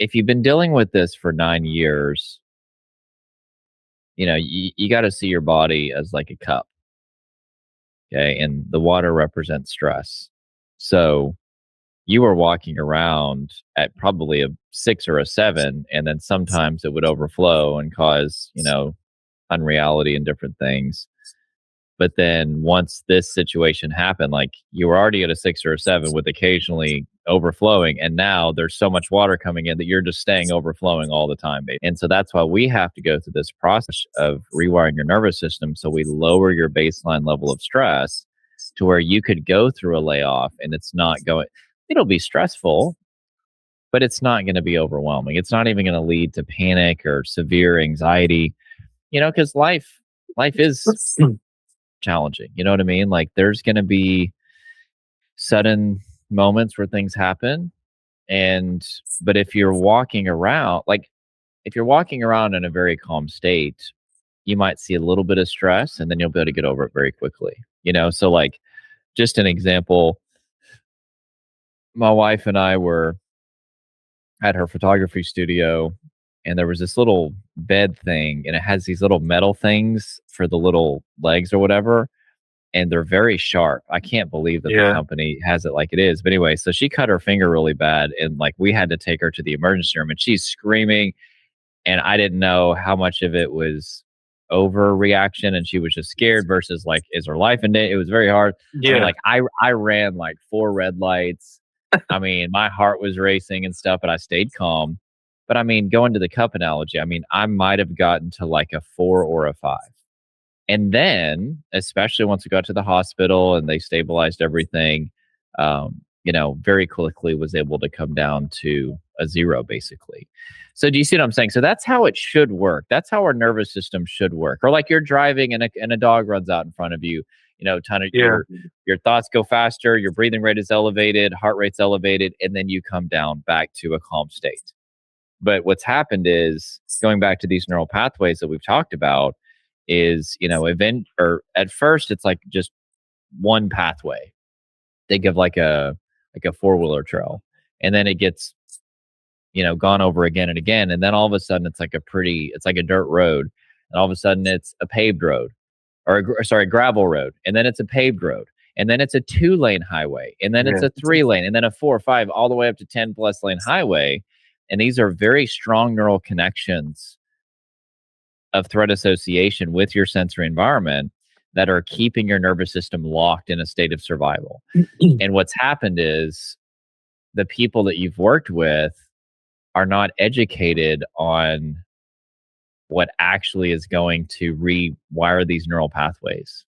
if you've been dealing with this for 9 years, you got to see your body as like a cup. Okay. And the water represents stress. So you were walking around at probably a 6 or a 7, and then sometimes it would overflow and cause, unreality and different things. But then once this situation happened, like you were already at a 6 or a 7 with occasionally overflowing. And now there's so much water coming in that you're just staying overflowing all the time. And so that's why we have to go through this process of rewiring your nervous system. So we lower your baseline level of stress to where you could go through a layoff and it'll be stressful, but it's not going to be overwhelming. It's not even going to lead to panic or severe anxiety, because life is challenging. You know what I mean? Like there's going to be sudden moments where things happen. But if you're walking around in a very calm state, you might see a little bit of stress and then you'll be able to get over it very quickly. So like just an example, my wife and I were at her photography studio, and there was this little bed thing, and it has these little metal things for the little legs or whatever, and they're very sharp. I can't believe that the company has it like it is. But anyway, so she cut her finger really bad, and like we had to take her to the emergency room, and she's screaming, and I didn't know how much of it was overreaction and she was just scared versus like, is her life in danger? It was very hard. I mean, like I ran like 4 red lights. I mean, my heart was racing and stuff, but I stayed calm. But I mean, going to the cup analogy, I mean, I might have gotten to like a 4 or a 5. And then, especially once we got to the hospital and they stabilized everything, very quickly was able to come down to a 0, basically. So do you see what I'm saying? So that's how it should work. That's how our nervous system should work. Or like you're driving and a dog runs out in front of you, your thoughts go faster, your breathing rate is elevated, heart rate's elevated, and then you come down back to a calm state. But what's happened is, going back to these neural pathways that we've talked about, is, at first it's like just one pathway. Think of like a 4-wheeler trail, and then it gets, gone over again and again. And then all of a sudden it's like a dirt road. And all of a sudden it's a paved road, a gravel road. And then it's a paved road. And then it's a 2-lane highway. And then it's a 3-lane, and then a 4 or 5, all the way up to 10+ lane highway. And these are very strong neural connections of threat association with your sensory environment that are keeping your nervous system locked in a state of survival. And what's happened is the people that you've worked with are not educated on what actually is going to rewire these neural pathways.